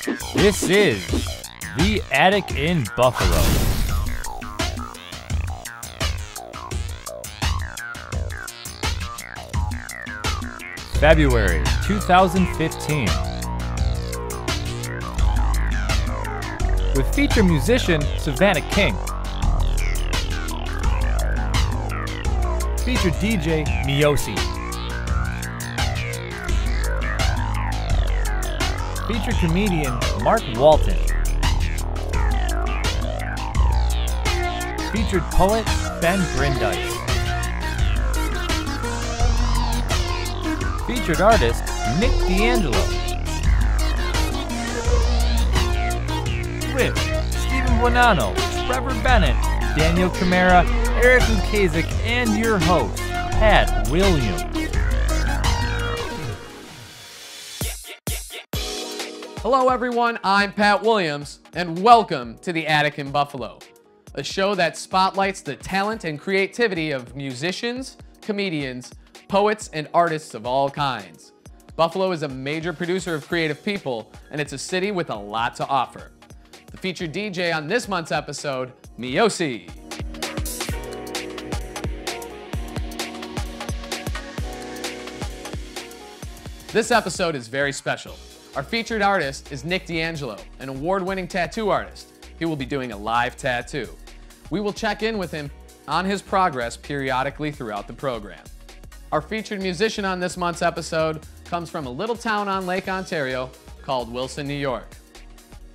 This is The Attic in Buffalo. February 2015. With featured musician Savannah King. Featured DJ Miosi. Featured comedian Mark Walton. Featured poet Ben Brindise. Featured artist Nick D'Angelo. With Stephen Bonanno, Trevor Bennett, Daniel Camara, Eric Lukazik, and your host, Pat Williams. Hello everyone, I'm Pat Williams, and welcome to The Attic in Buffalo, a show that spotlights the talent and creativity of musicians, comedians, poets, and artists of all kinds. Buffalo is a major producer of creative people, and it's a city with a lot to offer. The featured DJ on this month's episode, Miosi. This episode is very special. Our featured artist is Nick D'Angelo, an award-winning tattoo artist. He will be doing a live tattoo. We will check in with him on his progress periodically throughout the program. Our featured musician on this month's episode comes from a little town on Lake Ontario called Wilson, New York.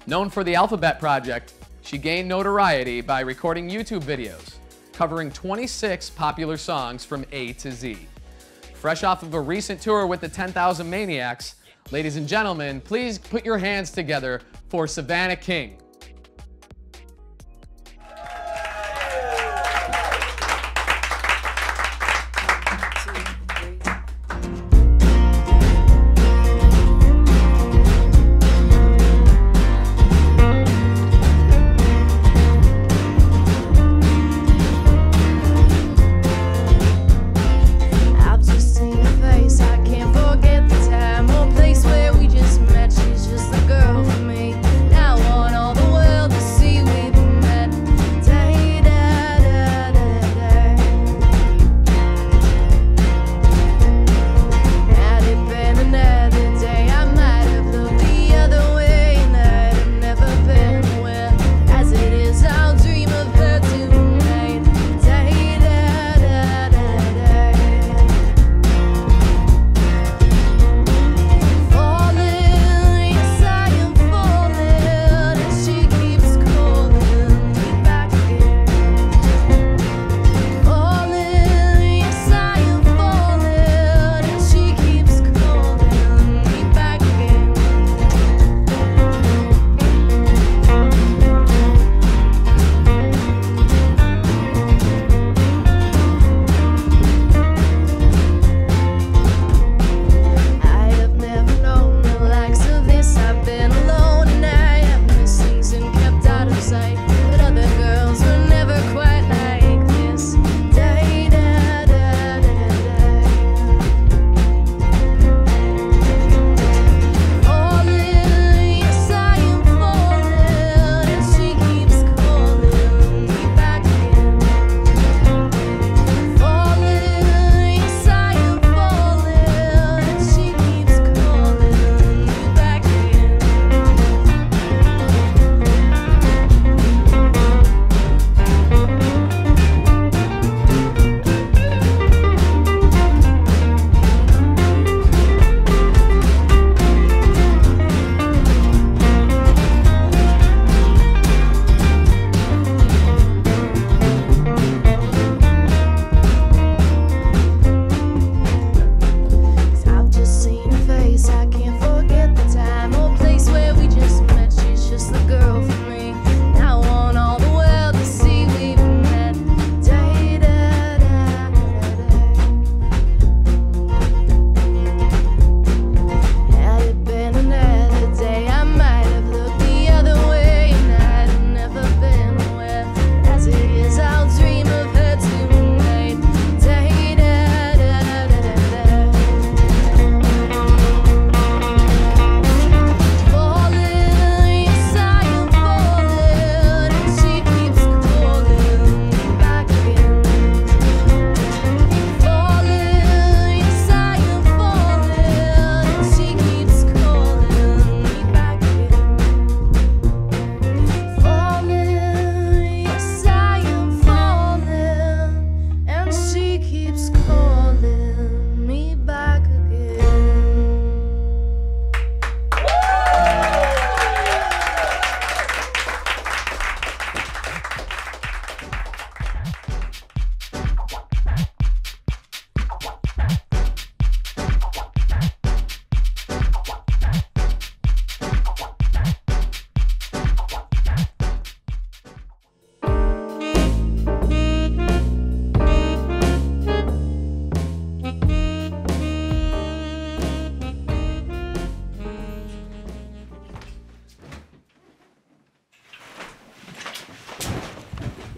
Known for the Alphabet Project, she gained notoriety by recording YouTube videos covering 26 popular songs from A to Z. Fresh off of a recent tour with the 10,000 Maniacs, ladies and gentlemen, please put your hands together for Savannah King. Place where we just met, she's just a girl for me. Now I want all the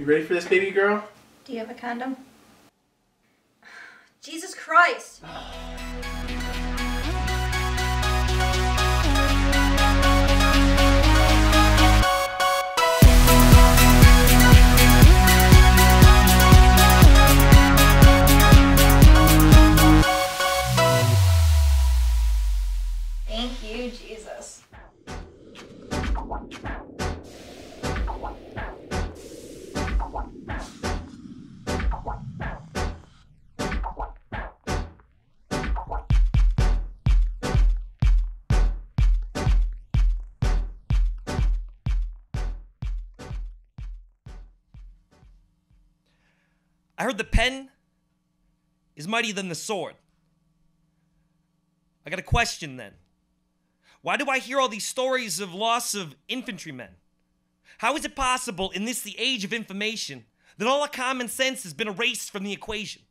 You ready for this, baby girl? Do you have a condom? Jesus Christ! Thank you, Jesus. I heard the pen is mightier than the sword. I got a question then. Why do I hear all these stories of loss of infantrymen? How is it possible in the age of information that all our common sense has been erased from the equation?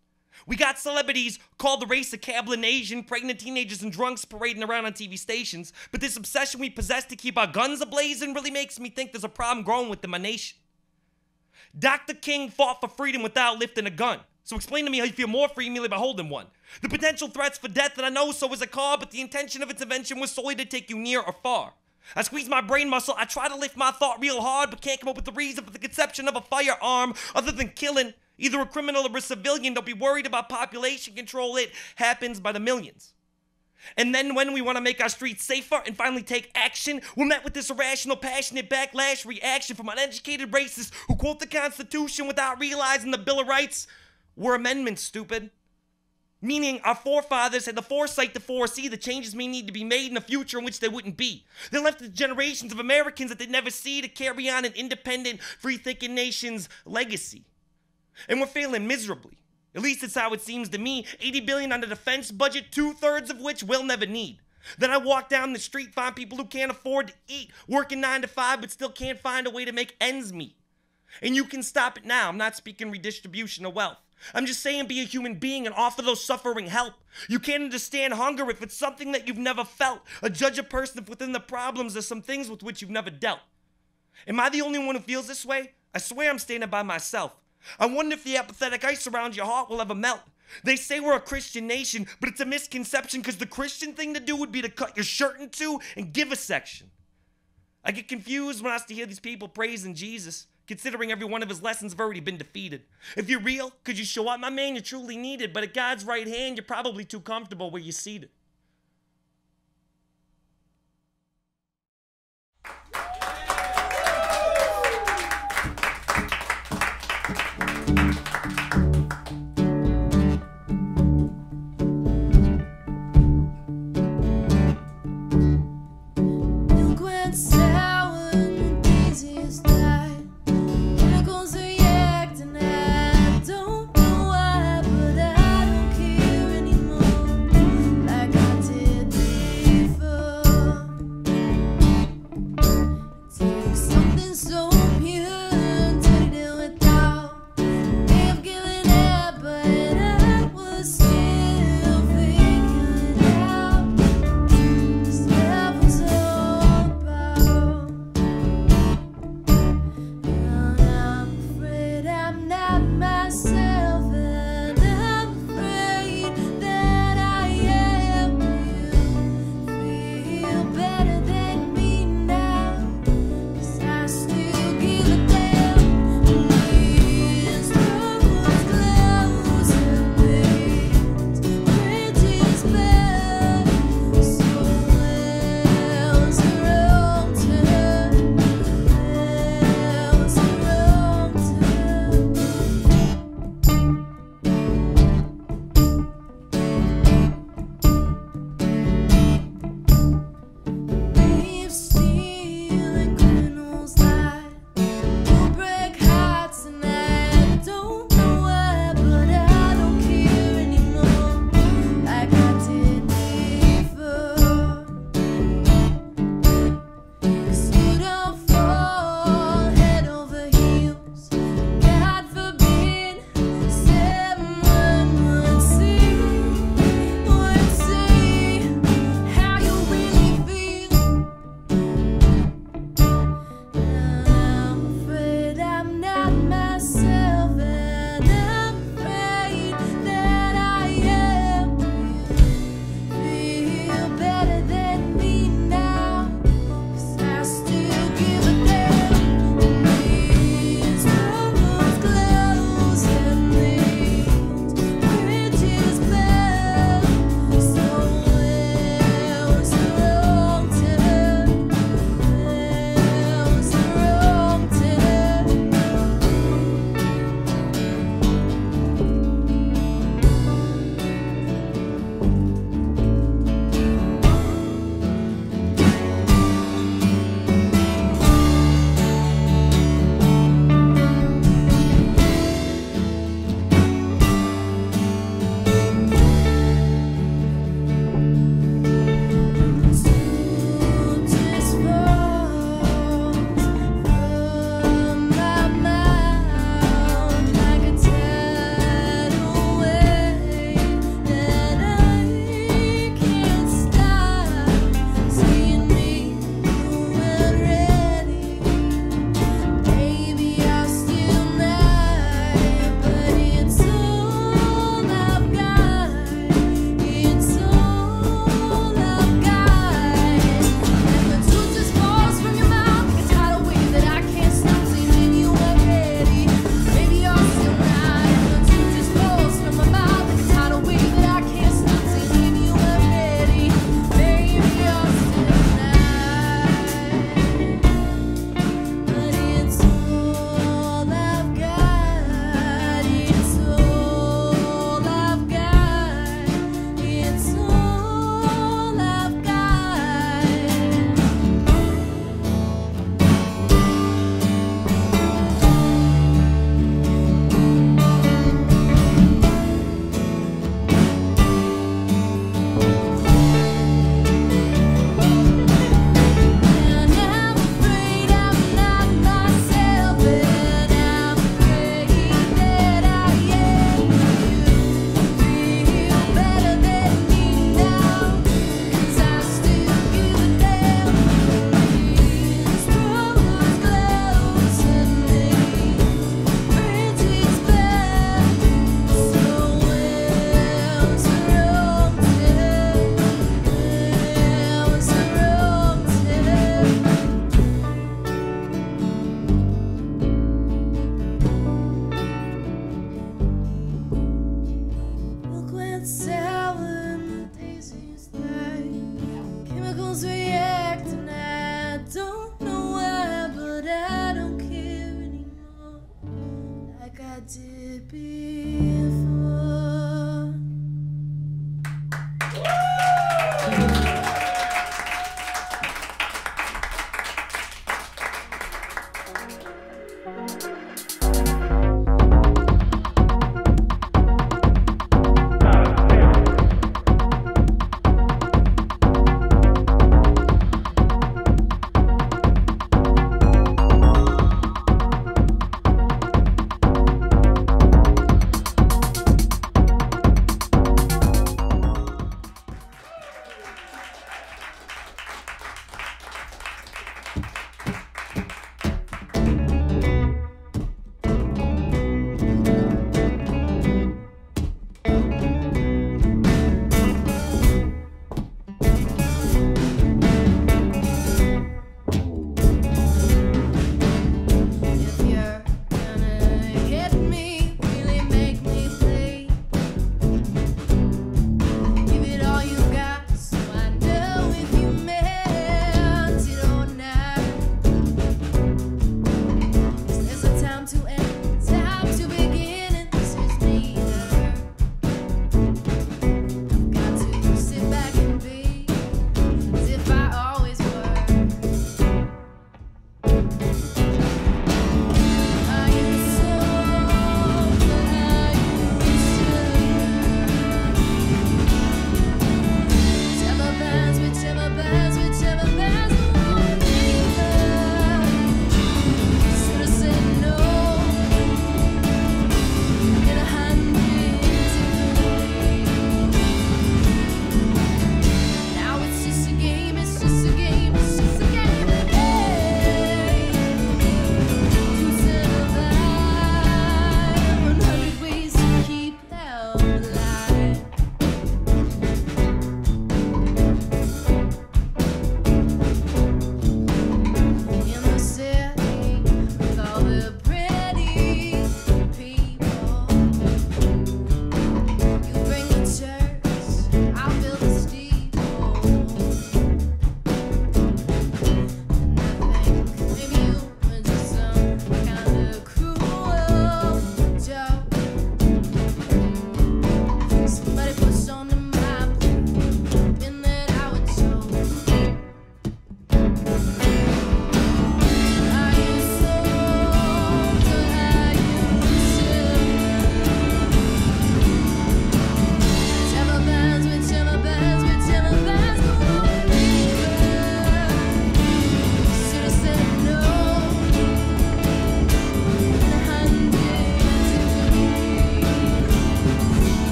We got celebrities called the race of Cablinasian, pregnant teenagers and drunks parading around on TV stations, but this obsession we possess to keep our guns ablazing really makes me think there's a problem growing within my nation. Dr. King fought for freedom without lifting a gun. So explain to me how you feel more free merely by holding one. The potential threats for death that I know so is a car, but the intention of its invention was solely to take you near or far. I squeeze my brain muscle, I try to lift my thought real hard, but can't come up with the reason for the conception of a firearm other than killing either a criminal or a civilian. Don't be worried about population control, it happens by the millions. And then when we want to make our streets safer and finally take action, we're met with this irrational, passionate backlash reaction from uneducated racists who quote the Constitution without realizing the Bill of Rights were amendments, stupid. Meaning our forefathers had the foresight to foresee the changes may need to be made in a future in which they wouldn't be. They left the generations of Americans that they'd never see to carry on an independent, free-thinking nation's legacy. And we're failing miserably. At least it's how it seems to me. $80 billion on the defense budget, 2/3 of which we'll never need. Then I walk down the street, find people who can't afford to eat, working 9 to 5, but still can't find a way to make ends meet. And you can stop it now. I'm not speaking redistribution of wealth. I'm just saying be a human being and offer those suffering help. You can't understand hunger if it's something that you've never felt. Or judge a person if within the problems there's some things with which you've never dealt. Am I the only one who feels this way? I swear I'm standing by myself. I wonder if the apathetic ice around your heart will ever melt. They say we're a Christian nation, but it's a misconception because the Christian thing to do would be to cut your shirt in two and give a section. I get confused when I have to hear these people praising Jesus, considering every one of his lessons have already been defeated. If you're real, could you show up? My man, you're truly needed, but at God's right hand, you're probably too comfortable where you're seated. Like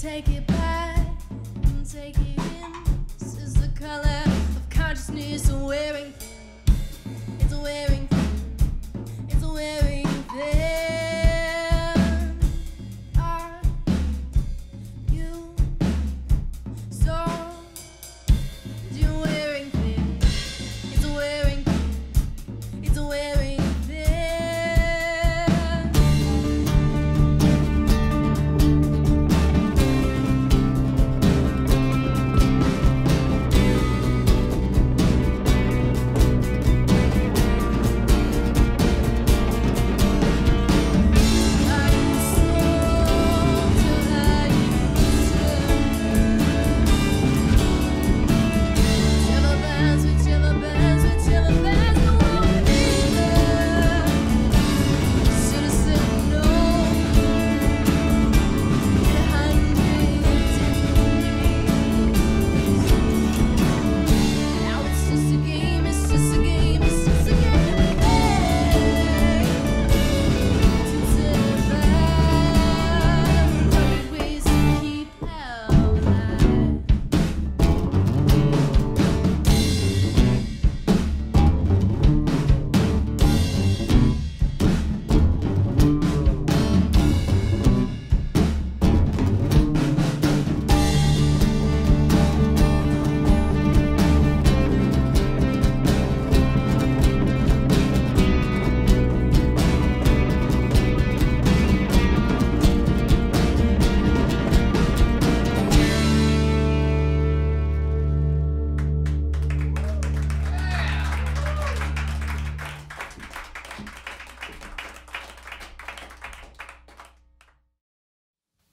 take it back and take it in. This is the color of consciousness wearing thin. It's wearing thin. It's wearing thin. Are you so? You're wearing thin. It's wearing thin. It's wearing thin.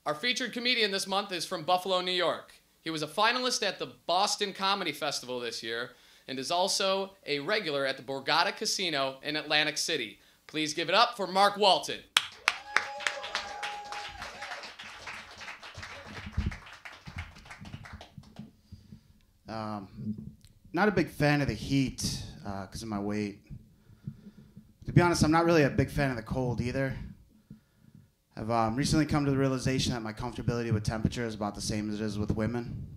Our featured comedian this month is from Buffalo, New York. He was a finalist at the Boston Comedy Festival this year and is also a regular at the Borgata Casino in Atlantic City. Please give it up for Mark Walton. Not a big fan of the heat because of my weight. To be honest, I'm not really a big fan of the cold either. I've recently come to the realization that my comfortability with temperature is about the same as it is with women.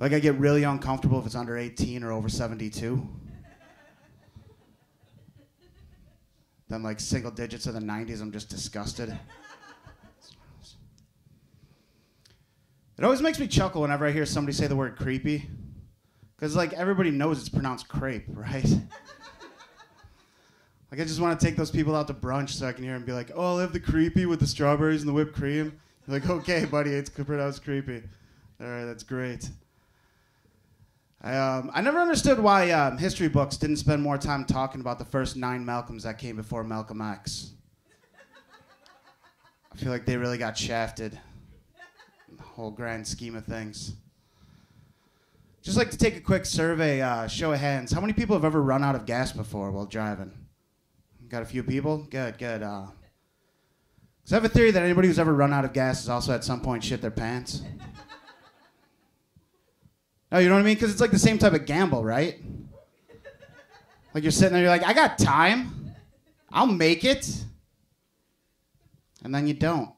Like, I get really uncomfortable if it's under 18 or over 72. Then, like, single digits of the 90s, I'm just disgusted. It always makes me chuckle whenever I hear somebody say the word creepy. Because, like, everybody knows it's pronounced crepe, right? Like, I just want to take those people out to brunch so I can hear them be like, oh, I'll have the creepy with the strawberries and the whipped cream. You're like, okay, buddy, it's pronounced creepy. All right, that's great. I never understood why history books didn't spend more time talking about the first 9 Malcolms that came before Malcolm X. I feel like they really got shafted in the whole grand scheme of things. Just like to take a quick survey, show of hands. How many people have ever run out of gas before while driving? Got a few people? Good, good. So I have a theory that anybody who's ever run out of gas has also at some point shit their pants. No, you know what I mean? Because it's like the same type of gamble, right? Like you're sitting there, you're like, I got time. I'll make it. And then you don't.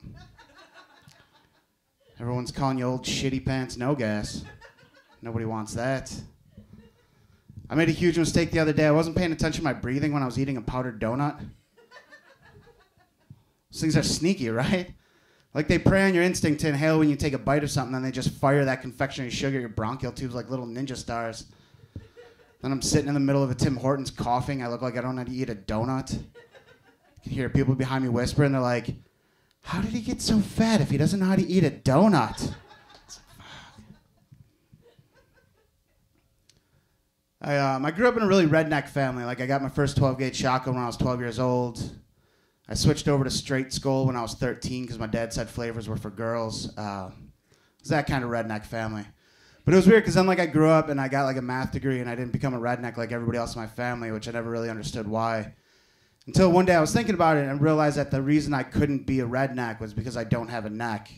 Everyone's calling you old shitty pants, no gas. Nobody wants that. I made a huge mistake the other day. I wasn't paying attention to my breathing when I was eating a powdered donut. Those things are sneaky, right? Like they prey on your instinct to inhale when you take a bite of something, then they just fire that confectionery sugar at your bronchial tubes like little ninja stars. Then I'm sitting in the middle of a Tim Hortons coughing. I look like I don't know how to eat a donut. I can hear people behind me whisper, and they're like, how did he get so fat if he doesn't know how to eat a donut? I grew up in a really redneck family. Like, I got my first 12-gauge shotgun when I was 12 years old. I switched over to straight skull when I was 13 because my dad said flavors were for girls. It was that kind of redneck family. But it was weird because then, like, I grew up and I got, like, a math degree and I didn't become a redneck like everybody else in my family, which I never really understood why. Until one day I was thinking about it and realized that the reason I couldn't be a redneck was because I don't have a neck,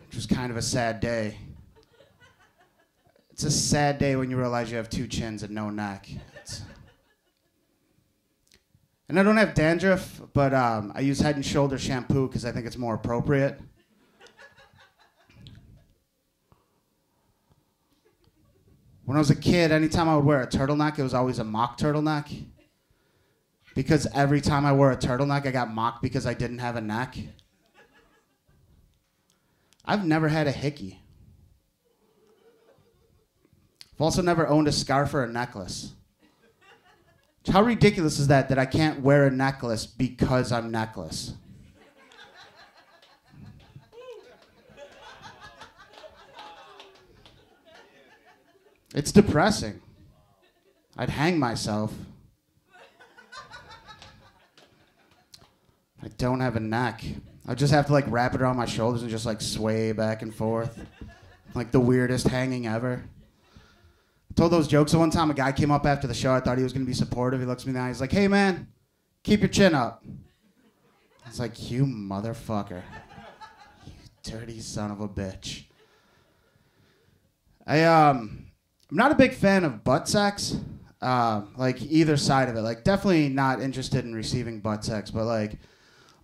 which was kind of a sad day. It's a sad day when you realize you have 2 chins and no neck. And I don't have dandruff, but I use Head & Shoulder shampoo because I think it's more appropriate. When I was a kid, anytime I would wear a turtleneck, it was always a mock turtleneck. Because every time I wore a turtleneck, I got mocked because I didn't have a neck. I've never had a hickey. I've also never owned a scarf or a necklace. How ridiculous is that I can't wear a necklace because I'm necklace? It's depressing. I'd hang myself. I don't have a neck. I just have to like wrap it around my shoulders and just like sway back and forth. Like the weirdest hanging ever. I told those jokes. So one time a guy came up after the show. I thought he was going to be supportive. He looks me in the eye. He's like, hey man, keep your chin up. I was like, you motherfucker. You dirty son of a bitch. I'm not a big fan of butt sex. Like either side of it. Like definitely not interested in receiving butt sex, but like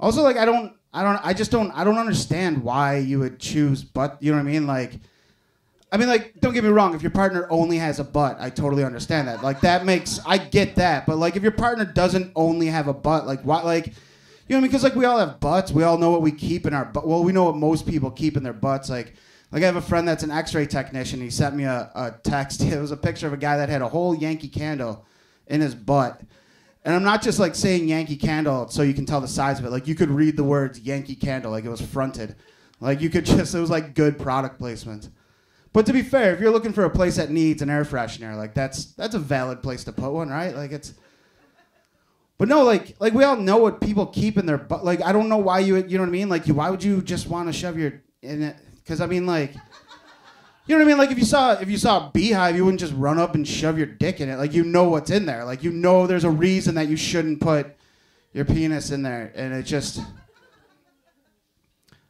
also like I don't understand why you would choose butt, you know what I mean? Like don't get me wrong, if your partner only has a butt, I totally understand that. Like I get that, but like if your partner doesn't only have a butt, like why, like, you know what I mean? Because like we all have butts, we all know what we keep in our butt. Well, we know what most people keep in their butts. Like I have a friend that's an X-ray technician. He sent me a text. It was a picture of a guy that had a whole Yankee Candle in his butt. And I'm not just like saying Yankee Candle so you can tell the size of it. Like you could read the words Yankee Candle, like it was fronted. Like you could just, it was like good product placement. But to be fair, if you're looking for a place that needs an air freshener, like that's a valid place to put one, right? Like it's. But no, like we all know what people keep in their butt. Like I don't know why you know what I mean? Like why would you just want to shove your in it? Because I mean, like, you know what I mean? Like if you saw a beehive, you wouldn't just run up and shove your dick in it. Like you know what's in there. Like you know there's a reason that you shouldn't put your penis in there, and it just.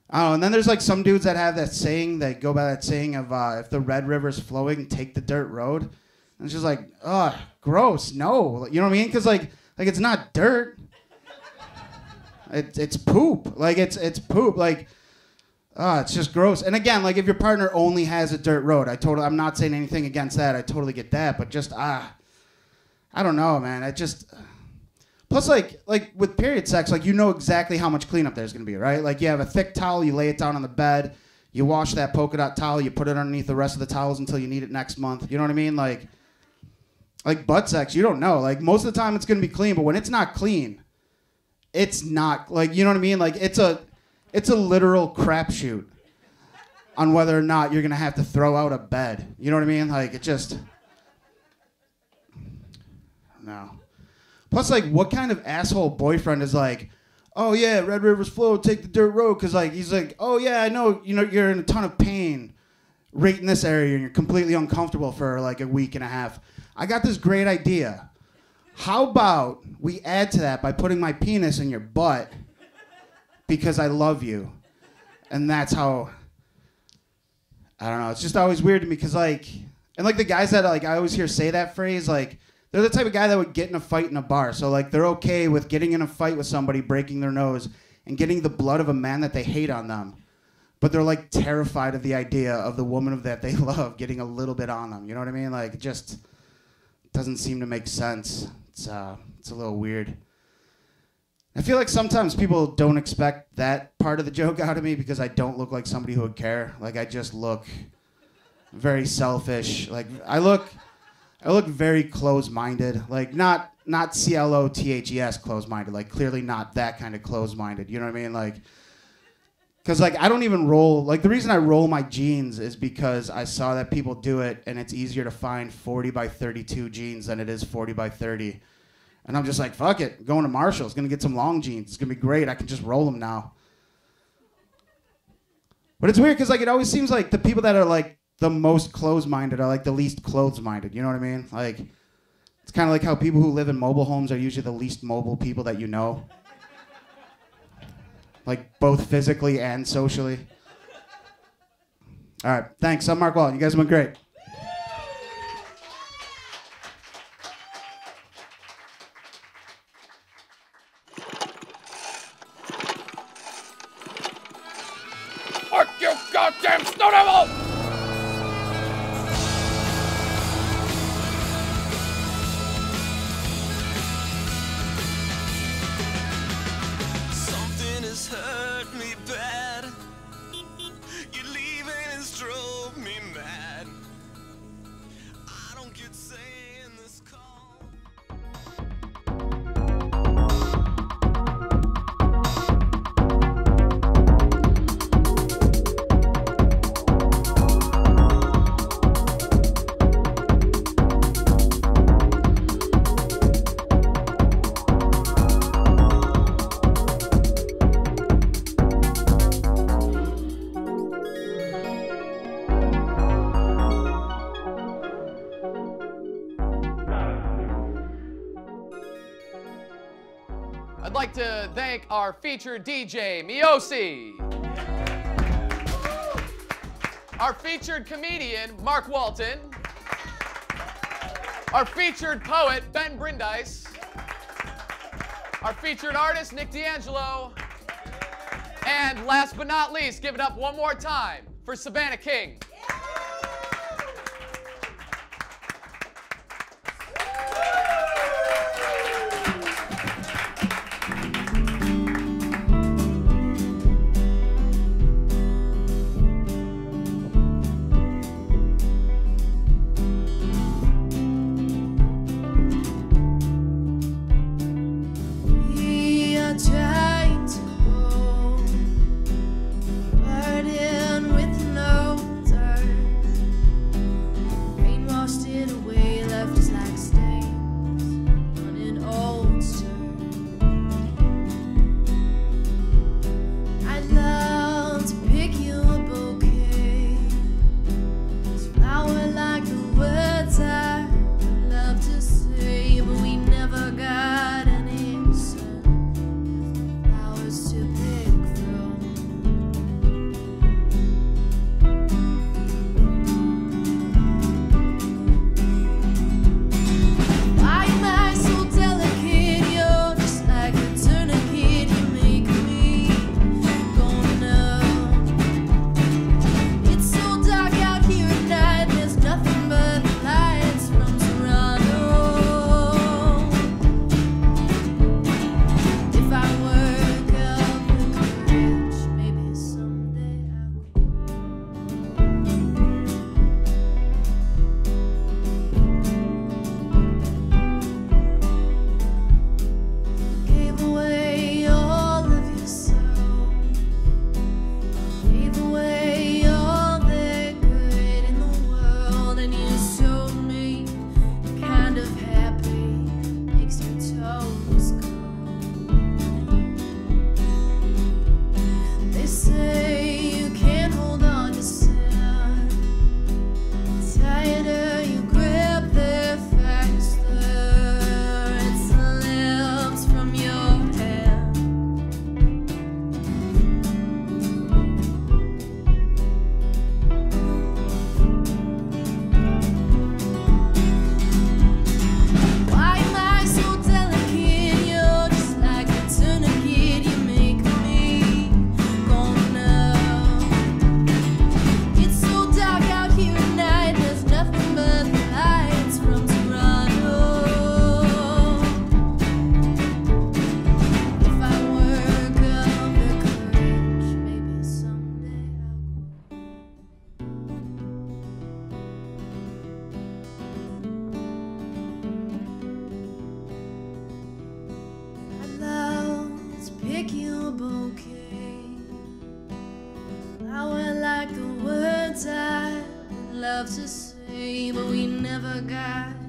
I don't know. And then there's like some dudes that have that saying, that go by that saying of if the Red River's flowing, take the dirt road. And it's just like, ugh, gross. No, you know what I mean? Because like it's not dirt. It's poop. Like it's poop. Like. It's just gross. And again, like if your partner only has a dirt road, I'm not saying anything against that. I totally get that. But just, I don't know, man. Plus like with period sex, like you know exactly how much cleanup there's going to be, right? Like you have a thick towel, you lay it down on the bed, you wash that polka dot towel, you put it underneath the rest of the towels until you need it next month. You know what I mean? Like butt sex, you don't know. Like most of the time it's going to be clean, but when it's not clean, it's not, like, you know what I mean? Like it's a literal crapshoot on whether or not you're going to have to throw out a bed. You know what I mean? Like, it just... No. Plus, like, what kind of asshole boyfriend is like, oh, yeah, Red River's flow, take the dirt road? Because, like, he's like, oh, yeah, I know, you're in a ton of pain right in this area, and you're completely uncomfortable for, like, a week and a half. I got this great idea. How about we add to that by putting my penis in your butt... because I love you. And that's how, I don't know, it's just always weird to me because like, and like the guys that like I always hear say that phrase, like they're the type of guy that would get in a fight in a bar. So like they're okay with getting in a fight with somebody, breaking their nose, and getting the blood of a man that they hate on them. But they're like terrified of the idea of the woman that they love getting a little bit on them. You know what I mean? Like it just doesn't seem to make sense. It's a little weird. I feel like sometimes people don't expect that part of the joke out of me because I don't look like somebody who would care. Like I just look very selfish. Like I look very close-minded. Like not CLOTHES close-minded. Like clearly not that kind of close-minded. You know what I mean? Like, because like I don't even roll. Like the reason I roll my jeans is because I saw that people do it, and it's easier to find 40 by 32 jeans than it is 40 by 30. And I'm just like, fuck it. Going to Marshall's. Going to get some long jeans. It's going to be great. I can just roll them now. But it's weird because like it always seems like the people that are like the most closed-minded are like the least clothes-minded. You know what I mean? Like it's kind of like how people who live in mobile homes are usually the least mobile people that you know. Like both physically and socially. All right. Thanks. I'm Mark Walton. You guys have been great. Fuck you, goddamn snow devil! to thank our featured DJ, Miosi. Our featured comedian, Mark Walton. Our featured poet, Ben Brindise. Our featured artist, Nick D'Angelo. And last but not least, give it up one more time for Savannah King. Love to say, but we never got